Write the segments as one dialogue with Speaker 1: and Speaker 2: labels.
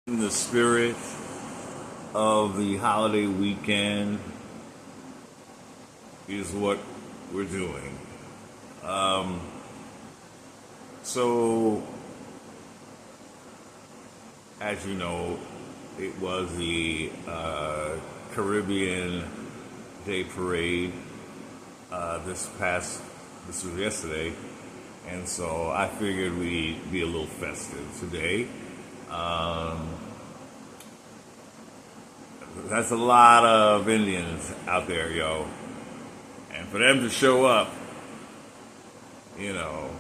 Speaker 1: In the spirit of the holiday weekend is what we're doing. So, as you know, it was the Caribbean Day Parade this was yesterday, and so I figured we'd be a little festive today. That's a lot of Indians out there, yo. And for them to show up, you know,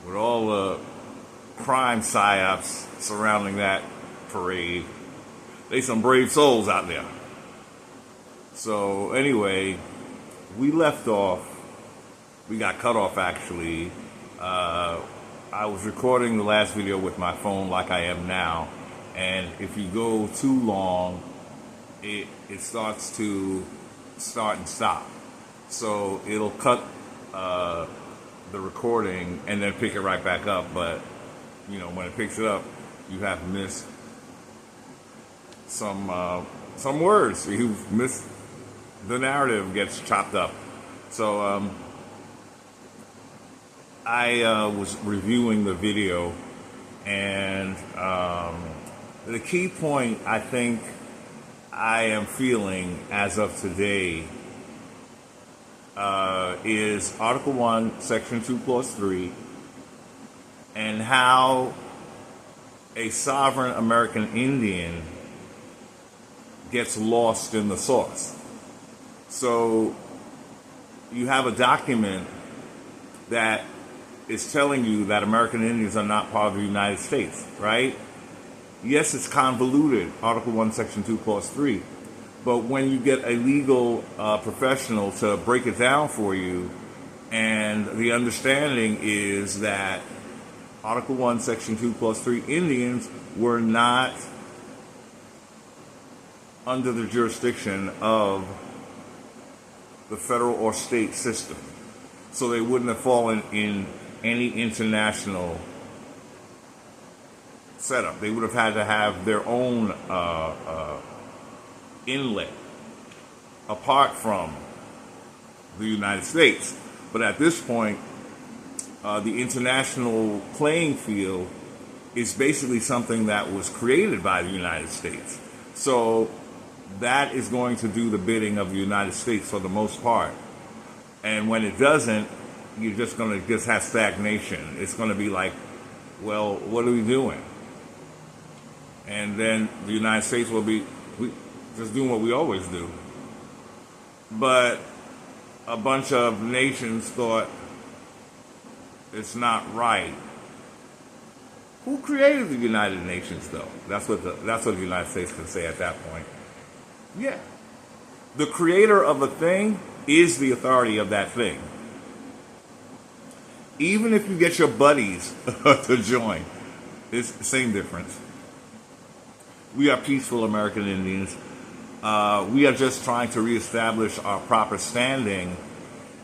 Speaker 1: with all the crime psyops surrounding that parade, they some brave souls out there. So anyway, we got cut off actually. I was recording the last video with my phone like I am now, and if you go too long, it starts to start and stop. So it'll cut the recording and then pick it right back up, but you know, when it picks it up, you have missed some words. You've missed the narrative gets chopped up. So I was reviewing the video, and the key point I think I am feeling as of today is Article 1, Section 2, Clause 3, and how a sovereign American Indian gets lost in the sauce. So you have a document that is telling you that American Indians are not part of the United States, right? Yes, it's convoluted, Article 1, Section 2, Clause 3. But when you get a legal professional to break it down for you, and the understanding is that Article 1, Section 2, Clause 3 Indians were not under the jurisdiction of the federal or state system. So they wouldn't have fallen in any international setup. They would have had to have their own inlet apart from the United States. But at this point, the international playing field is basically something that was created by the United States. So that is going to do the bidding of the United States for the most part. And when it doesn't, you're just going to just have stagnation. It's going to be like, well, what are we doing? And then the United States will be just doing what we always do. But a bunch of nations thought it's not right. Who created the United Nations, though? That's what the United States can say at that point. Yeah. The creator of a thing is the authority of that thing. Even if you get your buddies to join, it's the same difference. We are peaceful American Indians. We are just trying to reestablish our proper standing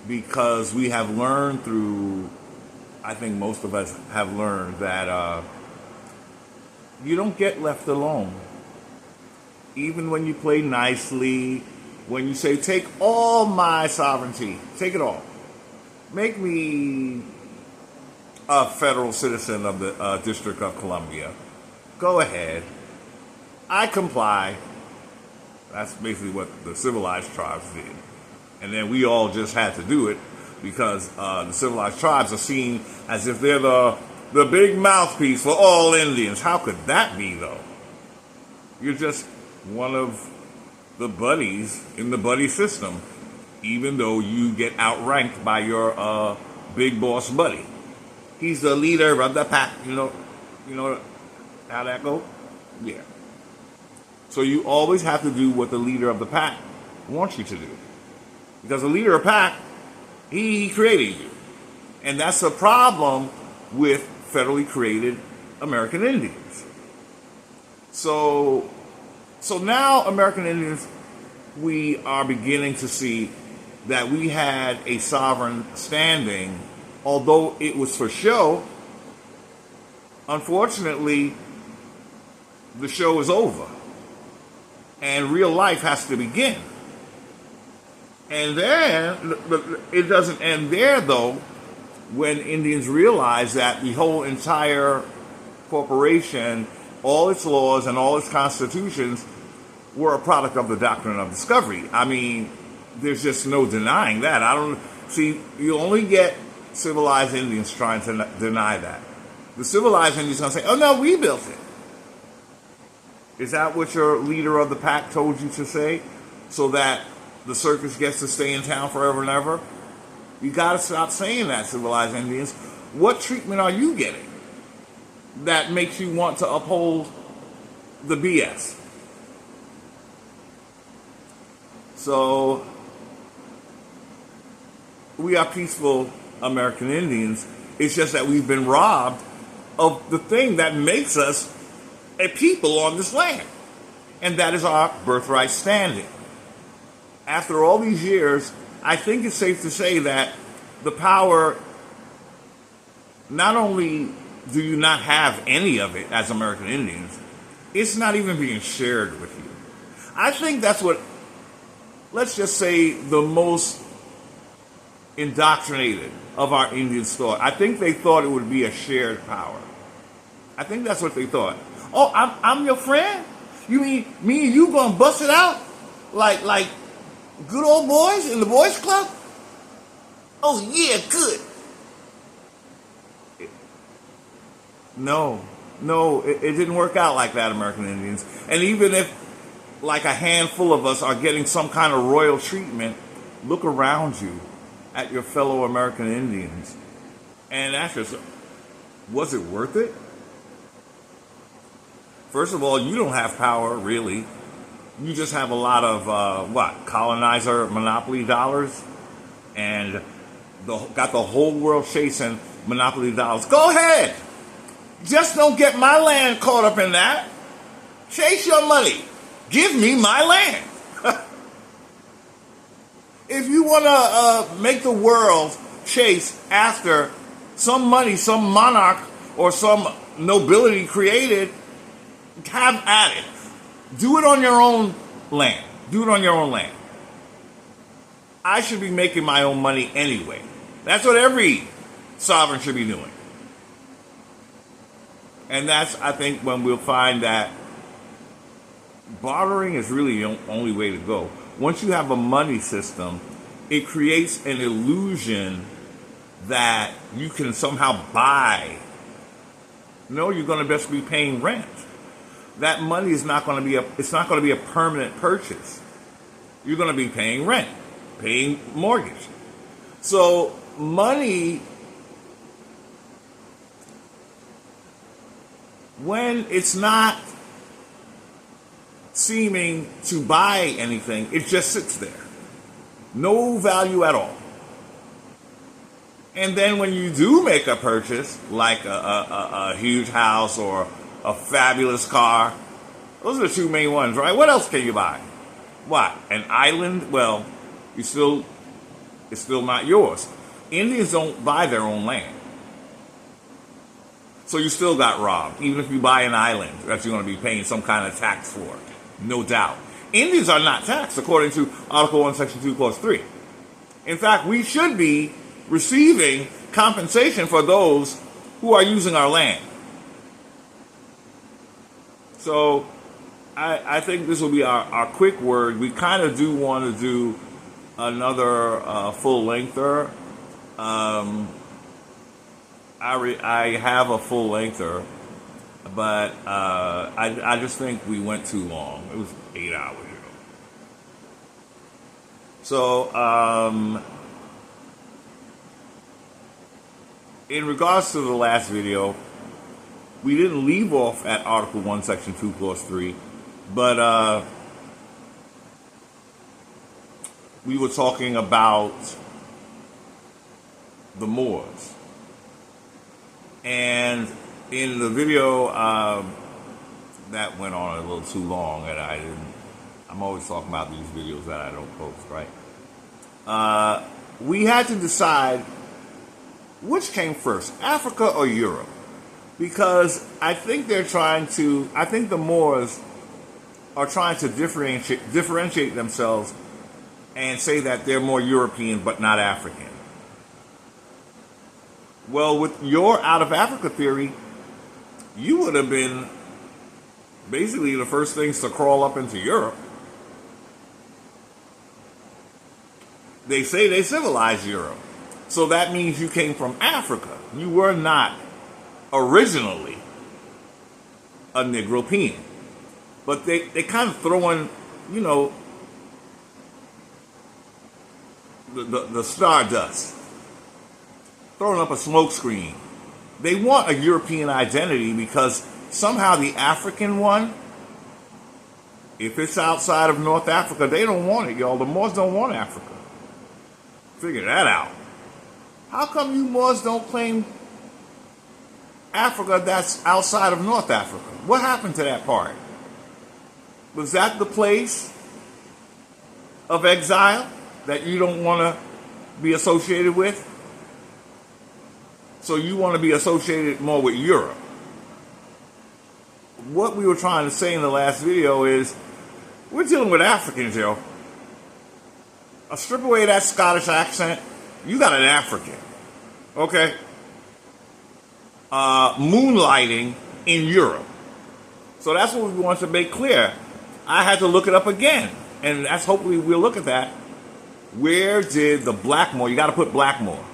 Speaker 1: because we have learned through, I think most of us have learned that you don't get left alone. Even when you play nicely, when you say, take all my sovereignty, take it all. Make me a federal citizen of the District of Columbia. Go ahead. I comply. That's basically what the civilized tribes did. And then we all just had to do it because the civilized tribes are seen as if they're the big mouthpiece for all Indians. How could that be, though? You're just one of the buddies in the buddy system, even though you get outranked by your big boss buddy. He's the leader of the pack. You know how that goes? Yeah. So you always have to do what the leader of the pack wants you to do. Because the leader of the pack, he created you. And that's a problem with federally created American Indians. So now American Indians, we are beginning to see that we had a sovereign standing, although it was for show. Unfortunately, the show is over. And real life has to begin. And then, it doesn't end there, though, when Indians realize that the whole entire corporation, all its laws and all its constitutions were a product of the doctrine of discovery. I mean, there's just no denying that. You only get civilized Indians trying to deny that. The civilized Indians are going to say, oh no, we built it. Is that what your leader of the pack told you to say? So that the circus gets to stay in town forever and ever? You got to stop saying that, civilized Indians. What treatment are you getting that makes you want to uphold the BS? So, we are peaceful American Indians. It's just that we've been robbed of the thing that makes us a people on this land. And that is our birthright standing. After all these years, I think it's safe to say that the power, not only do you not have any of it as American Indians, it's not even being shared with you. I think that's what, let's just say, the most indoctrinated of our Indians thought. I think they thought it would be a shared power. I think that's what they thought. Oh, I'm your friend? You mean me and you gonna bust it out like good old boys in the boys club? Oh yeah, good. No, it didn't work out like that, American Indians. And even if like a handful of us are getting some kind of royal treatment, look around you at your fellow American Indians and ask yourself, was it worth it? First of all, you don't have power, really. You just have a lot of, colonizer monopoly dollars, and got the whole world chasing monopoly dollars. Go ahead. Just don't get my land caught up in that. Chase your money. Give me my land. If you want to make the world chase after some money, some monarch, or some nobility created, have at it. Do it on your own land. Do it on your own land. I should be making my own money anyway. That's what every sovereign should be doing. And that's, I think, when we'll find that bartering is really the only way to go. Once you have a money system, it creates an illusion that you can somehow buy. No, you're going to best be paying rent. That money is not going to be a permanent purchase. You're going to be paying rent, paying mortgage. So money, when it's not seeming to buy anything, it just sits there. No value at all. And then when you do make a purchase, like a huge house or a fabulous car, those are the two main ones, right? What else can you buy? What? An island? Well, it's still not yours. Indians don't buy their own land. So you still got robbed, even if you buy an island that you're going to be paying some kind of tax for. No doubt. Indians are not taxed according to Article 1, Section 2, Clause 3. In fact, we should be receiving compensation for those who are using our land. So I think this will be our quick word. We kind of do want to do another full-lengther. I have a full-lengther, but I just think we went too long. It was 8 hours ago. So in regards to the last video, we didn't leave off at Article 1, Section 2, Clause 3, but we were talking about the Moors. And in the video that went on a little too long, and I'm always talking about these videos that I don't post, right? We had to decide which came first, Africa or Europe. Because I think the Moors are trying to differentiate themselves and say that they're more European but not African. Well, with your out of Africa theory, you would have been basically the first things to crawl up into Europe. They say they civilized Europe. So that means you came from Africa. You were not originally a Negropean. But they kind of throw in, the stardust. Throwing up a smokescreen. They want a European identity because somehow the African one, if it's outside of North Africa, they don't want it, y'all. The Moors don't want Africa. Figure that out. How come you Moors don't claim Africa that's outside of North Africa? What happened to that part? Was that the place of exile that you don't want to be associated with? So you want to be associated more with Europe. What we were trying to say in the last video is we're dealing with Africans, yo. I strip away that Scottish accent, you got an African. Okay? Moonlighting in Europe. So that's what we want to make clear. I had to look it up again. And that's hopefully we'll look at that. Where did the Blackmore, you got to put Blackmore.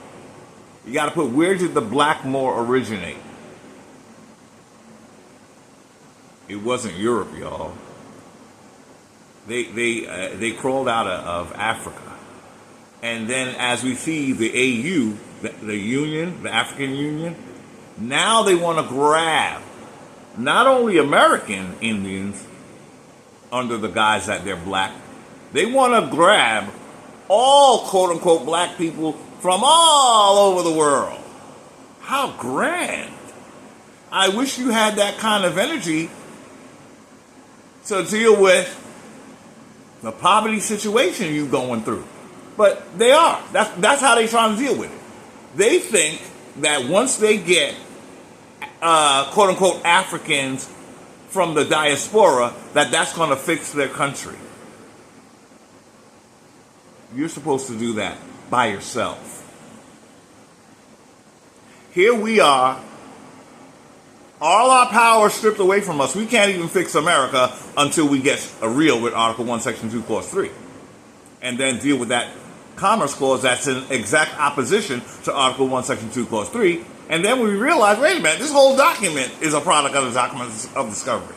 Speaker 1: You got to put, where did the Blackmore originate? It wasn't Europe, y'all. They crawled out of Africa. And then as we see the AU, the Union, the African Union, now they want to grab not only American Indians under the guise that they're black, they want to grab all quote-unquote black people from all over the world. How grand. I wish you had that kind of energy to deal with the poverty situation you're going through. But they are. That's how they're trying to deal with it. They think that once they get quote-unquote Africans from the diaspora, that's going to fix their country. You're supposed to do that by yourself. Here we are, all our power stripped away from us. We can't even fix America until we get a real with Article 1, Section 2, Clause 3. And then deal with that Commerce Clause that's in exact opposition to Article 1, Section 2, Clause 3. And then we realize, wait a minute, this whole document is a product of the documents of discovery.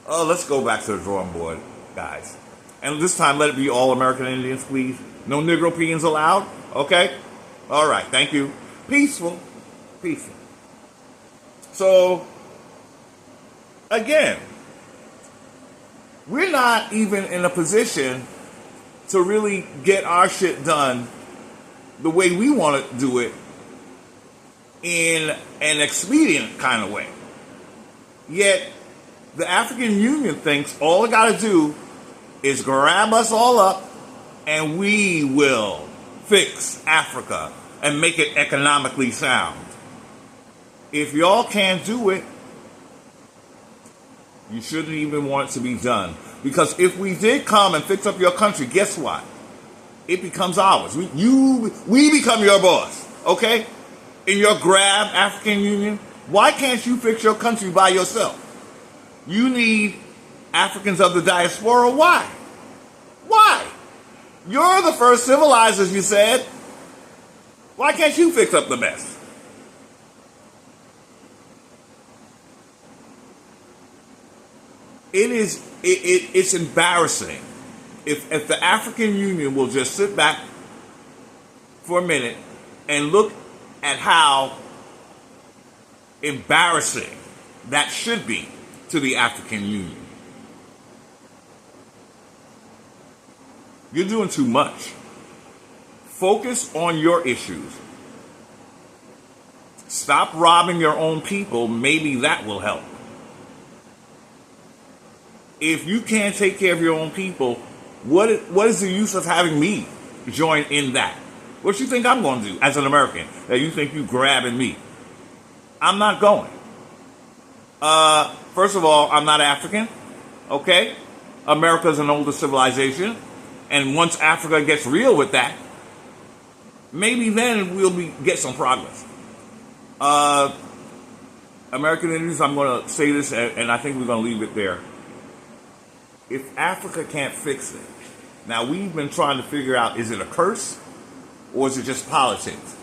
Speaker 1: Oh, let's go back to the drawing board, guys. And this time, let it be all American Indians, please. No Negropeans allowed, okay? All right, thank you. Peaceful. Peaceful. So, again, we're not even in a position to really get our shit done the way we want to do it in an expedient kind of way. Yet, the African Union thinks all it got to do is grab us all up and we will fix Africa and make it economically sound. If y'all can't do it, you shouldn't even want it to be done. Because if we did come and fix up your country, guess what? It becomes ours. We become your boss, okay? In your grab African Union, why can't you fix your country by yourself? You need Africans of the diaspora. Why? Why? You're the first civilizers, you said. Why can't you fix up the mess? It's embarrassing. If the African Union will just sit back for a minute and look at how embarrassing that should be to the African Union. You're doing too much. Focus on your issues. Stop robbing your own people. Maybe that will help. If you can't take care of your own people, what is the use of having me join in that? What you think I'm going to do as an American that you think you grabbing me? I'm not going. First of all, I'm not African. Okay? America's an older civilization. And once Africa gets real with that, maybe then get some progress. American Indians, I'm going to say this, and I think we're going to leave it there. If Africa can't fix it, now we've been trying to figure out, is it a curse or is it just politics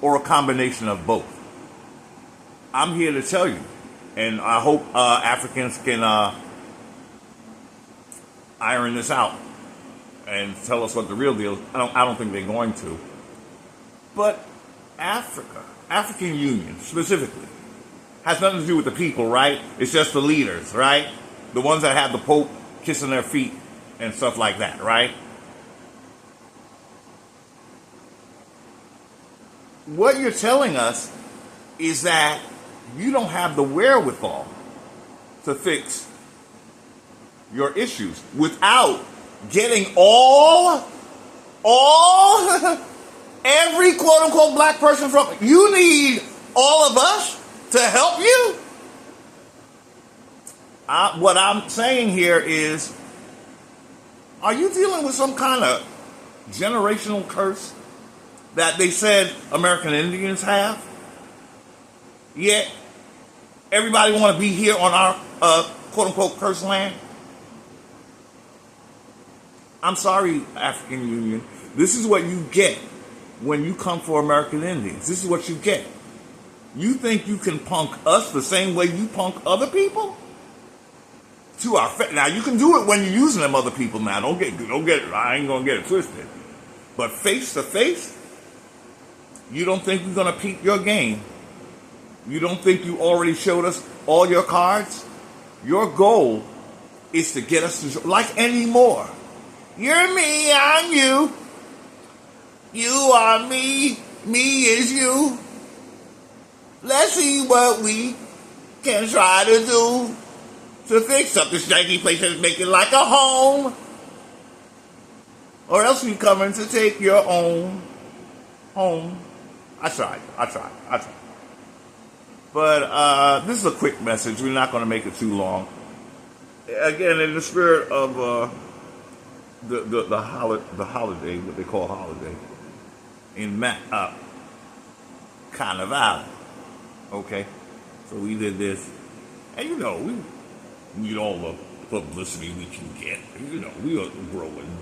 Speaker 1: or a combination of both? I'm here to tell you, and I hope Africans can iron this out and tell us what the real deal is. I don't think they're going to. But African Union specifically, has nothing to do with the people, right? It's just the leaders, right? The ones that have the Pope kissing their feet and stuff like that, right? What you're telling us is that you don't have the wherewithal to fix your issues without getting every quote unquote black person from, you need all of us to help you. What I'm saying here is, are you dealing with some kind of generational curse that they said American Indians have? Yet everybody want to be here on our quote unquote cursed land? I'm sorry, African Union. This is what you get when you come for American Indians. This is what you get. You think you can punk us the same way you punk other people? To our now, you can do it when you're using them other people. Now, don't get it. I ain't gonna get it twisted. But face to face, you don't think we're gonna peep your game? You don't think you already showed us all your cards? Your goal is to get us to like anymore. You're me, I'm you. You are me, me is you. Let's see what we can try to do to fix up this janky place and make it like a home. Or else we coming to take your own home. I tried. But this is a quick message. We're not going to make it too long. Again, in the spirit of the holiday, what they call holiday, in Carnival. Okay, so we did this, and we need all the publicity we can get. We are growing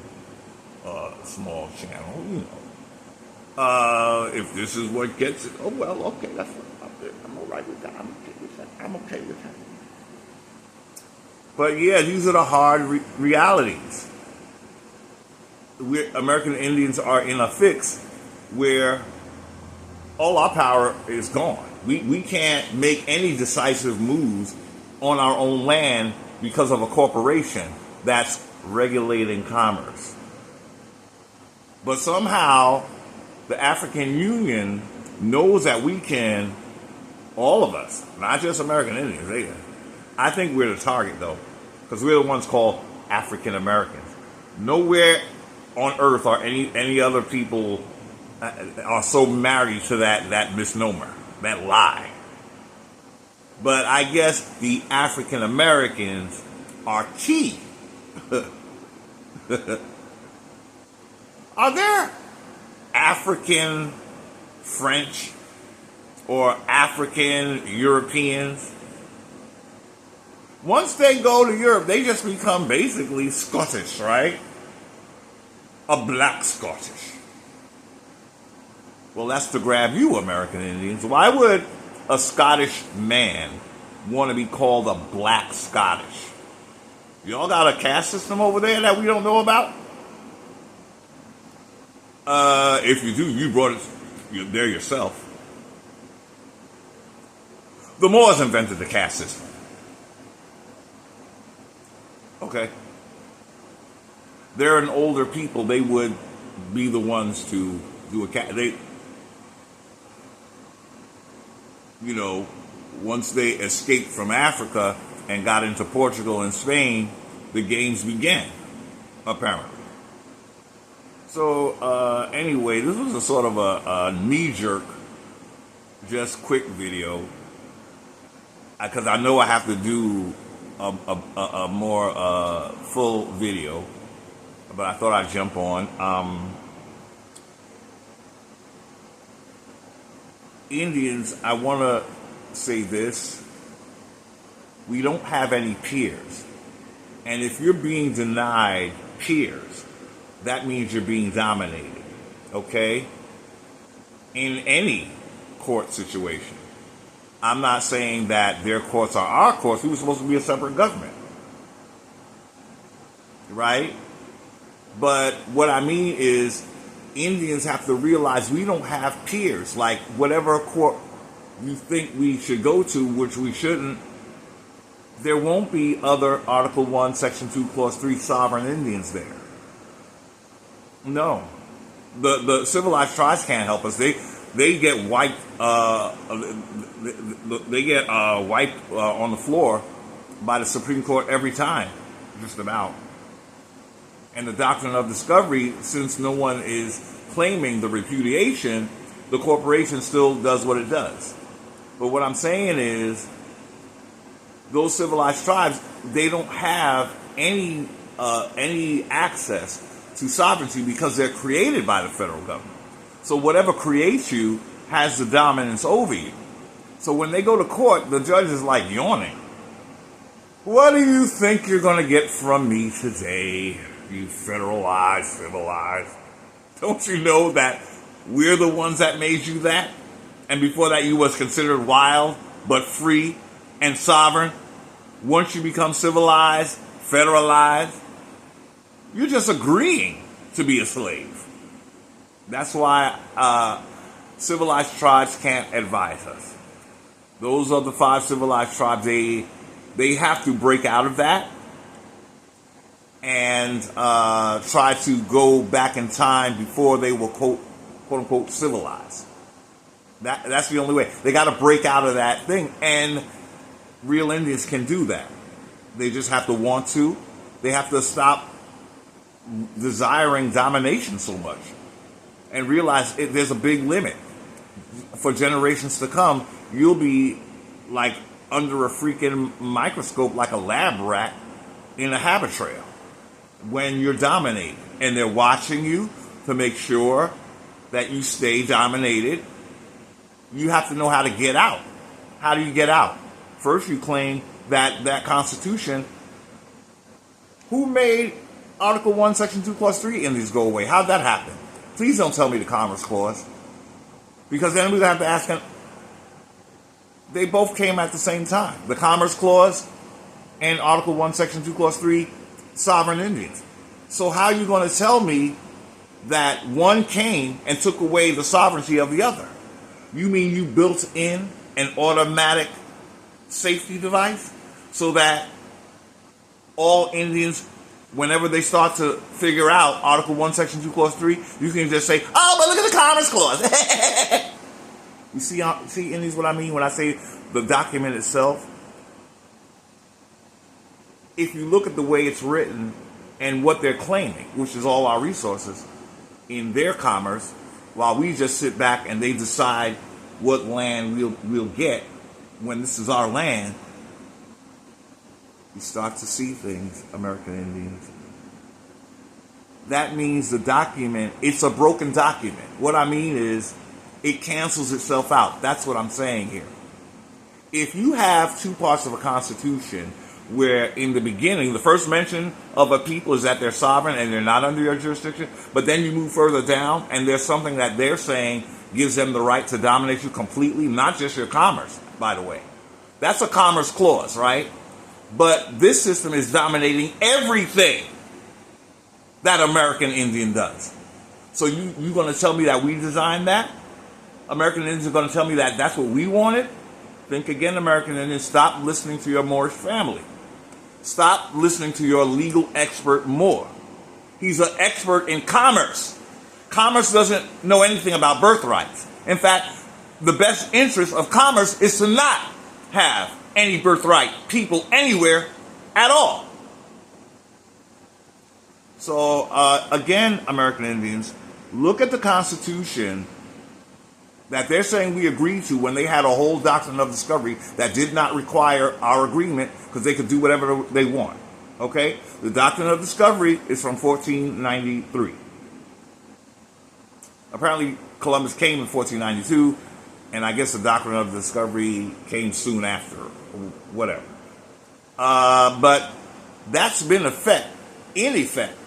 Speaker 1: small channel. If this is what gets it, oh well, okay, that's what I'm all right with that. I'm okay with that. But yeah, these are the hard realities. American Indians are in a fix where all our power is gone. We can't make any decisive moves on our own land because of a corporation that's regulating commerce. But somehow the African Union knows that we can, all of us, not just American Indians, I think we're the target though, because we're the ones called African Americans. Nowhere on earth are any other people are so married to that misnomer, that lie. But I guess the African Americans are key. Are there African French or African Europeans? Once they go to Europe, they just become basically Scottish, right? A black Scottish. Well, that's to grab you, American Indians. Why would a Scottish man want to be called a black Scottish? Y'all got a caste system over there that we don't know about? If you do, you brought it there yourself. The Moors invented the caste system. Okay. They're an older people. They would be the ones to do a caste. Once they escaped from Africa and got into Portugal and Spain, the games began, apparently. So, anyway, this was a sort of a knee-jerk, just quick video. because I know I have to do a more full video, but I thought I'd jump on. Indians, I want to say this. We don't have any peers. And if you're being denied peers, that means you're being dominated, okay? In any court situation. I'm not saying that their courts are our courts. We were supposed to be a separate government, right? But what I mean is Indians have to realize we don't have peers. Like whatever court you think we should go to, which we shouldn't, there won't be other Article 1, Section 2, Clause 3 sovereign Indians there. No. The civilized tribes can't help us. They get wiped. They get wiped on the floor by the Supreme Court every time, just about. And the doctrine of discovery, since no one is claiming the repudiation, the corporation still does what it does. But what I'm saying is, those civilized tribes, they don't have any access to sovereignty because they're created by the federal government. So whatever creates you has the dominance over you. So when they go to court, the judge is like yawning. What do you think you're going to get from me today, you federalized, civilized? Don't you know that we're the ones that made you that? And before that, you was considered wild, but free and sovereign. Once you become civilized, federalized, you're just agreeing to be a slave. That's why civilized tribes can't advise us. Those are the 5 civilized tribes. They have to break out of that and try to go back in time before they were quote unquote civilized. That's the only way. They got to break out of that thing, and real Indians can do that. They just have to want to. They have to stop desiring domination so much and realize there's a big limit. For generations to come, you'll be like under a freaking microscope like a lab rat in a habit trail when you're dominated. And they're watching you to make sure that you stay dominated. You have to know how to get out. How do you get out? First, you claim that Constitution, who made Article 1, Section 2, Clause 3 Indians go away? How'd that happen? Please don't tell me the Commerce Clause. Because then we're going to have to ask them. They both came at the same time. The Commerce Clause and Article 1, Section 2, Clause 3, sovereign Indians. So how are you going to tell me that one came and took away the sovereignty of the other? You mean you built in an automatic safety device so that all Indians, whenever they start to figure out Article 1, Section 2, Clause 3, you can just say, oh, but look at the Commerce Clause. You see, Indians, what I mean when I say the document itself? If you look at the way it's written and what they're claiming, which is all our resources in their commerce, while we just sit back and they decide what land we'll get when this is our land, you start to see things, American Indians. That means the document, it's a broken document. What I mean is, it cancels itself out. That's what I'm saying here. If you have 2 parts of a constitution where in the beginning, the first mention of a people is that they're sovereign and they're not under your jurisdiction, but then you move further down and there's something that they're saying gives them the right to dominate you completely, not just your commerce, by the way. That's a Commerce Clause, right? But this system is dominating everything that American Indian does. So you going to tell me that we designed that? American Indians are going to tell me that that's what we wanted? Think again, American Indians. Stop listening to your Moorish family. Stop listening to your legal expert Moore. He's an expert in commerce. Commerce doesn't know anything about birthrights. In fact, the best interest of commerce is to not have any birthright people anywhere at all. So, again, American Indians, look at the Constitution that they're saying we agreed to when they had a whole doctrine of discovery that did not require our agreement because they could do whatever they want. Okay? The doctrine of discovery is from 1493. Apparently, Columbus came in 1492, and I guess the doctrine of discovery came soon after, whatever. But that's been in effect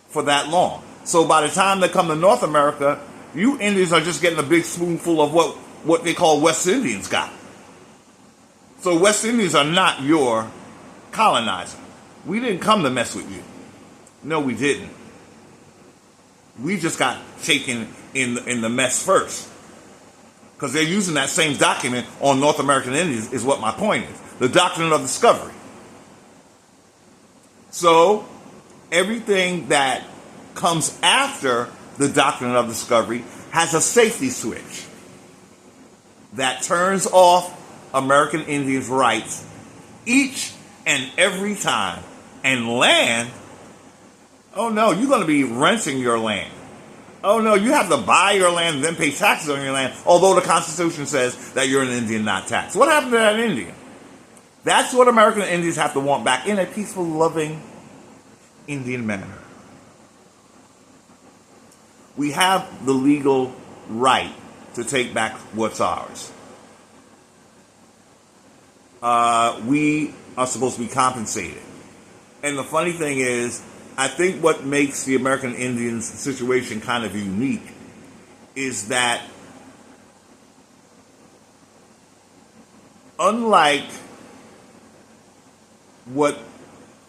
Speaker 1: for that long. So by the time they come to North America, you Indians are just getting a big spoonful of what they call West Indians got. So West Indians are not your colonizer. We didn't come to mess with you. No, we didn't. We just got taken in the mess first. Because they're using that same document on North American Indians is what my point is. The doctrine of discovery. So everything that comes after the doctrine of discovery has a safety switch that turns off American Indians' rights each and every time. And land, oh no, you're going to be renting your land. Oh no, you have to buy your land and then pay taxes on your land, although the Constitution says that you're an Indian, not taxed. What happened to that Indian? That's what American Indians have to want back in a peaceful, loving Indian manner. We have the legal right to take back what's ours. We are supposed to be compensated. And the funny thing is, I think what makes the American Indians situation kind of unique is that unlike what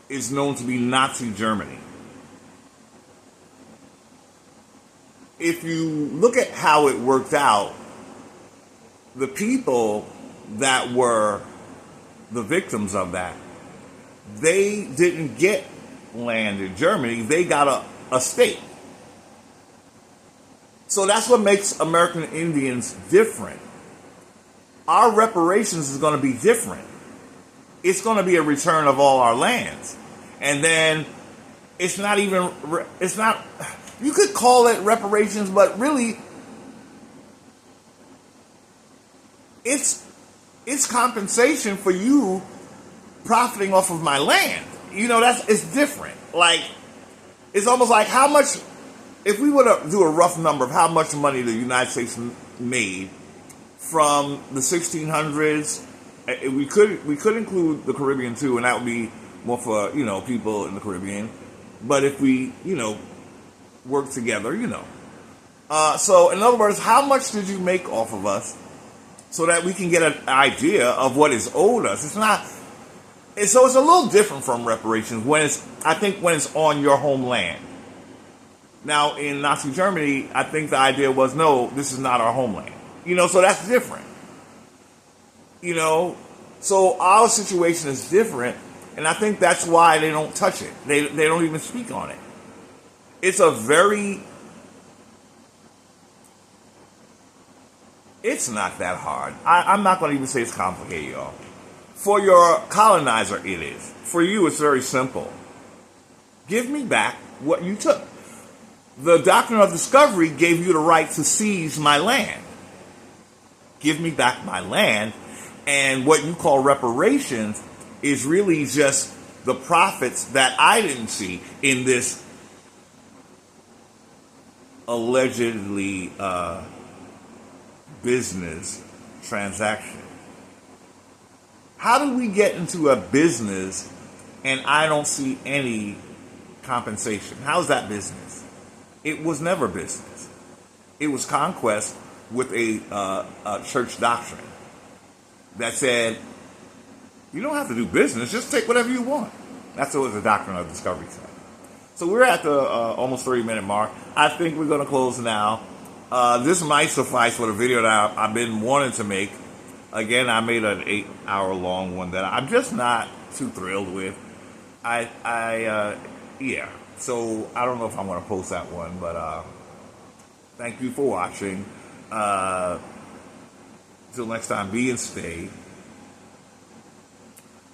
Speaker 1: is known to be Nazi Germany, if you look at how it worked out, the people that were the victims of that, they didn't get land in Germany, they got a state. So that's what makes American Indians different. Our reparations is going to be different. It's going to be a return of all our lands. And then it's not, you could call it reparations, but really it's compensation for you profiting off of my land. It's different. Like, it's almost like how much, if we were to do a rough number of how much money the United States made from the 1600s, we could include the Caribbean too, and that would be more for, people in the Caribbean. But if we, work together, So in other words, how much did you make off of us so that we can get an idea of what is owed us? So it's a little different from reparations when it's on your homeland. Now, in Nazi Germany, I think the idea was, no, this is not our homeland. So that's different. So our situation is different, and I think that's why they don't touch it. They don't even speak on it. It's not that hard. I'm not going to even say it's complicated, y'all. For your colonizer, it is. For you, it's very simple. Give me back what you took. The doctrine of discovery gave you the right to seize my land. Give me back my land. And what you call reparations is really just the profits that I didn't see in this allegedly business transaction. How do we get into a business and I don't see any compensation? How's that business? It was never business. It was conquest with a church doctrine that said, you don't have to do business, just take whatever you want. That's what the doctrine of discovery said. So we're at the almost 30-minute mark. I think we're going to close now. This might suffice for the video that I've been wanting to make. Again, I made an 8-hour-long one that I'm just not too thrilled with. Yeah. So I don't know if I'm going to post that one, but thank you for watching. Till next time, be and stay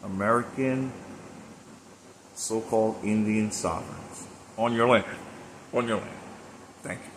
Speaker 1: American so-called Indian sovereigns on your land. On your land. Thank you.